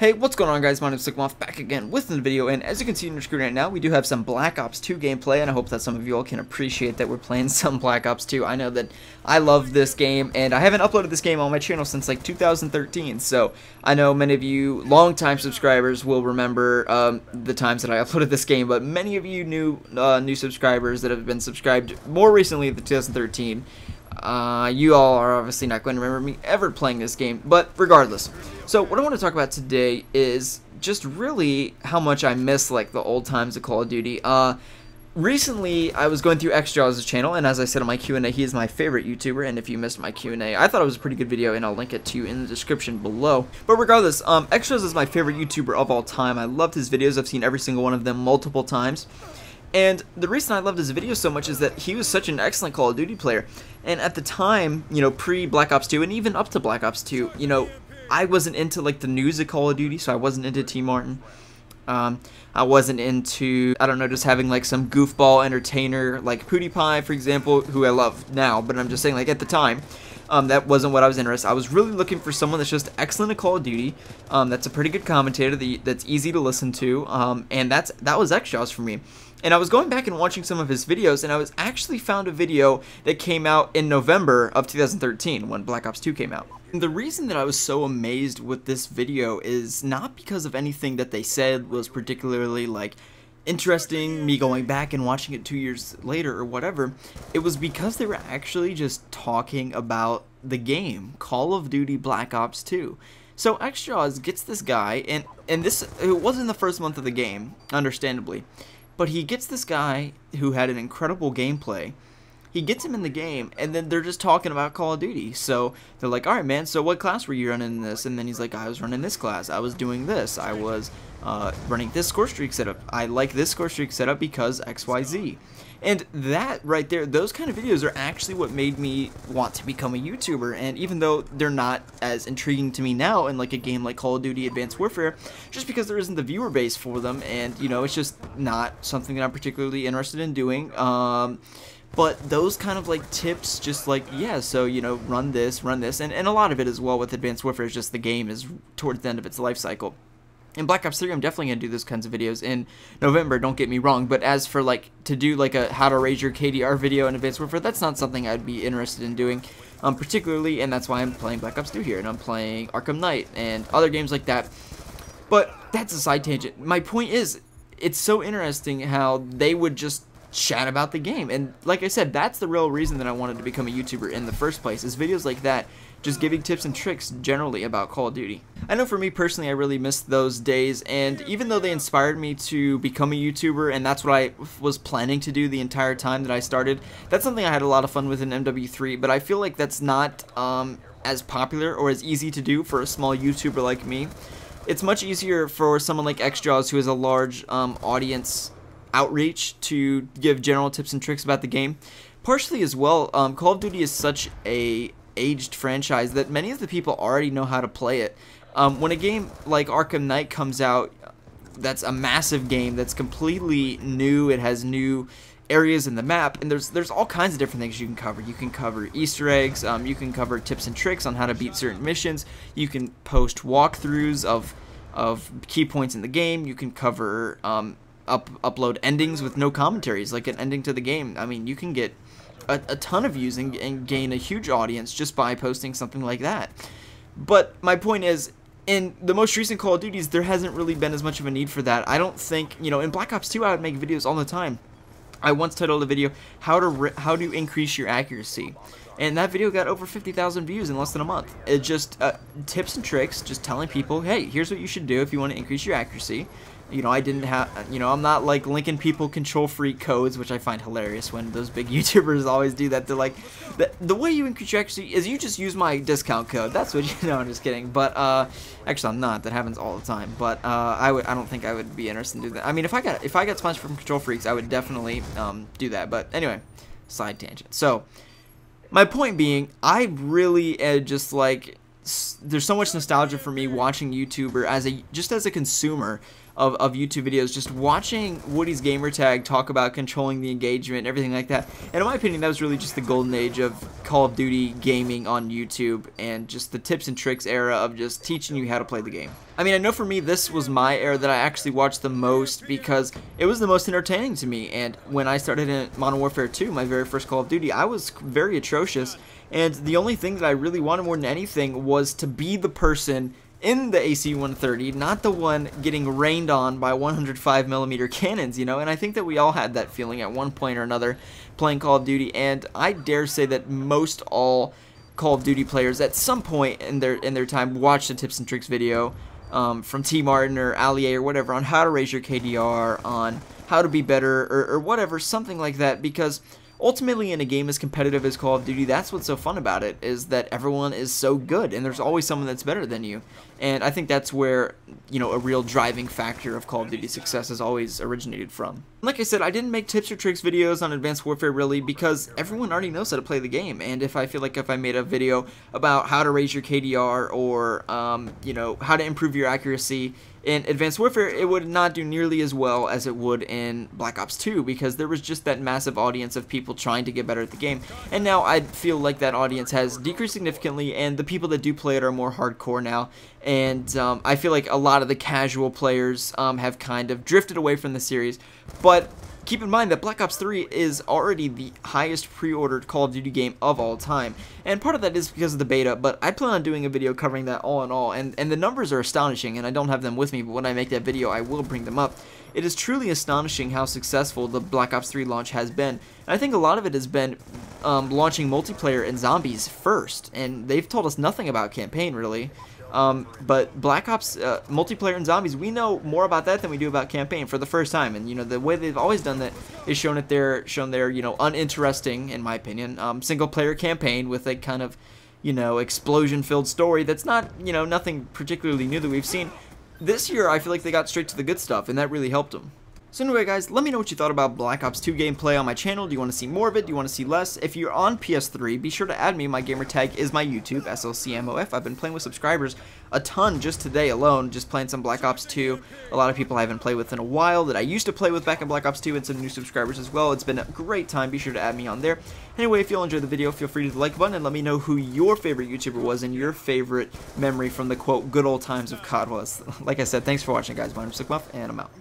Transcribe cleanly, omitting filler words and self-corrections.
Hey, what's going on, guys? My name is Slcmof, back again with another video, and as you can see on your screen right now, we do have some Black Ops 2 gameplay, and I hope that some of you all can appreciate that we're playing some Black Ops 2. I know that I love this game, and I haven't uploaded this game on my channel since like 2013, so I know many of you longtime subscribers will remember the times that I uploaded this game, but many of you new subscribers that have been subscribed more recently than 2013, you all are obviously not going to remember me ever playing this game, but regardless. So what I want to talk about today is just really how much I miss like the old times of Call of Duty. Recently I was going through XJaw's channel, and as I said on my Q&A, he is my favorite YouTuber, and if you missed my Q&A, I thought it was a pretty good video, and I'll link it to you in the description below. But regardless, XJaw's is my favorite YouTuber of all time. I loved his videos. I've seen every single one of them multiple times. And the reason I loved his videos so much is that he was such an excellent Call of Duty player. And at the time, you know, pre-Black Ops 2 and even up to Black Ops 2, you know, I wasn't into like the news of Call of Duty, so I wasn't into T. Martin. I wasn't into, I don't know, just having like some goofball entertainer like PewDiePie, for example, who I love now, but I'm just saying, like, at the time, that wasn't what I was interested in. I was really looking for someone that's just excellent at Call of Duty, that's a pretty good commentator, that's easy to listen to, and that was XJaw's for me. And I was going back and watching some of his videos, and I was actually found a video that came out in November of 2013 when Black Ops 2 came out. And the reason that I was so amazed with this video is not because of anything that they said was particularly like interesting, me going back and watching it 2 years later or whatever. It was because they were actually just talking about the game, Call of Duty Black Ops 2. So XJaws gets this guy, and this, it wasn't the first month of the game, understandably, but he gets this guy who had an incredible gameplay. He gets him in the game, and then they're just talking about Call of Duty. So they're like, alright man, so what class were you running in this? And then he's like, I was running this class, I was doing this, I was running this score streak setup, I like this score streak setup because XYZ. And that right there, those kind of videos are actually what made me want to become a YouTuber. And even though they're not as intriguing to me now in like a game like Call of Duty Advanced Warfare, just because there isn't the viewer base for them, and you know, it's just not something that I'm particularly interested in doing. But those kind of like tips, just like, yeah, so, you know, run this, and a lot of it as well with Advanced Warfare is just the game is towards the end of its life cycle. In Black Ops 3, I'm definitely going to do those kinds of videos in November, don't get me wrong, but as for like, to do like a how to raise your KDR video in Advanced Warfare, that's not something I'd be interested in doing, particularly, and that's why I'm playing Black Ops 2 here, and I'm playing Arkham Knight, and other games like that. But that's a side tangent. My point is, it's so interesting how they would just chat about the game, and like I said, that's the real reason that I wanted to become a YouTuber in the first place, is videos like that, just giving tips and tricks generally about Call of Duty. I know for me personally, I really missed those days, and even though they inspired me to become a YouTuber, and that's what I was planning to do the entire time that I started, that's something I had a lot of fun with in MW3, but I feel like that's not as popular or as easy to do for a small YouTuber like me. It's much easier for someone like XJaws, who has a large audience outreach, to give general tips and tricks about the game. Partially as well, Call of Duty is such a aged franchise that many of the people already know how to play it. When a game like Arkham Knight comes out, that's a massive game that's completely new, it has new areas in the map, and there's all kinds of different things you can cover. You can cover Easter eggs, you can cover tips and tricks on how to beat certain missions, you can post walkthroughs of key points in the game, you can cover upload endings with no commentaries, like an ending to the game. I mean, you can get a ton of views and gain a huge audience just by posting something like that. But my point is, in the most recent Call of Duties, there hasn't really been as much of a need for that. I don't think, you know, in Black Ops 2 I would make videos all the time. I once titled a video, how to increase your accuracy, and that video got over 50,000 views in less than a month. It just tips and tricks, just telling people, hey, here's what you should do if you want to increase your accuracy. You know, I didn't have, you know, I'm not like linking people control freak codes, which I find hilarious when those big YouTubers always do that. They're like, the way you increase your accuracy is you just use my discount code. That's what you know. I'm just kidding. But actually, I'm not. That happens all the time. But I don't think I would be interested in doing that. I mean, if I got sponsored from Control Freaks, I would definitely do that. But anyway, side tangent. So my point being, I really just like, there's so much nostalgia for me watching YouTuber just as a consumer of YouTube videos, just watching Woody's gamertag talk about controlling the engagement and everything like that. And in my opinion, that was really just the golden age of Call of Duty gaming on YouTube, and just the tips and tricks era of just teaching you how to play the game. I mean, I know for me, this was my era that I actually watched the most because it was the most entertaining to me. And when I started in Modern Warfare 2, my very first Call of Duty, I was very atrocious. And the only thing that I really wanted more than anything was to be the person in the AC-130, not the one getting rained on by 105mm cannons, you know. And I think that we all had that feeling at one point or another playing Call of Duty, and I dare say that most all Call of Duty players at some point in their time watched a tips and tricks video from T. Martin or Ali A or whatever on how to raise your KDR, on how to be better, or whatever, something like that, because ultimately, in a game as competitive as Call of Duty, that's what's so fun about it, is that everyone is so good, and there's always someone that's better than you. And I think that's where, you know, a real driving factor of Call of Duty success has always originated from. Like I said, I didn't make tips or tricks videos on Advanced Warfare really because everyone already knows how to play the game. And if I feel like if I made a video about how to raise your KDR or, you know, how to improve your accuracy in Advanced Warfare, it would not do nearly as well as it would in Black Ops 2 because there was just that massive audience of people trying to get better at the game. And now I feel like that audience has decreased significantly, and the people that do play it are more hardcore now. And I feel like a lot of the casual players have kind of drifted away from the series. But keep in mind that Black Ops 3 is already the highest pre-ordered Call of Duty game of all time. And part of that is because of the beta, but I plan on doing a video covering that all in all. And the numbers are astonishing, and I don't have them with me, but when I make that video, I will bring them up. It is truly astonishing how successful the Black Ops 3 launch has been. And I think a lot of it has been launching multiplayer and zombies first, and they've told us nothing about campaign, really. But Black Ops multiplayer and zombies, we know more about that than we do about campaign for the first time. And you know, the way they've always done that is shown their you know, uninteresting, in my opinion, single player campaign with a kind of, you know, explosion filled story that's not, you know, nothing particularly new that we've seen. This year I feel like they got straight to the good stuff, and that really helped them. So anyway, guys, let me know what you thought about Black Ops 2 gameplay on my channel. Do you want to see more of it? Do you want to see less? If you're on PS3, be sure to add me. My gamer tag is my YouTube, Slcmof. I've been playing with subscribers a ton just today alone, just playing some Black Ops 2. A lot of people I haven't played with in a while that I used to play with back in Black Ops 2, and some new subscribers as well. It's been a great time. Be sure to add me on there. Anyway, if you all enjoyed the video, feel free to hit the like button and let me know who your favorite YouTuber was and your favorite memory from the, quote, good old times of COD was. Like I said, thanks for watching, guys. My name's Slcmof, and I'm out.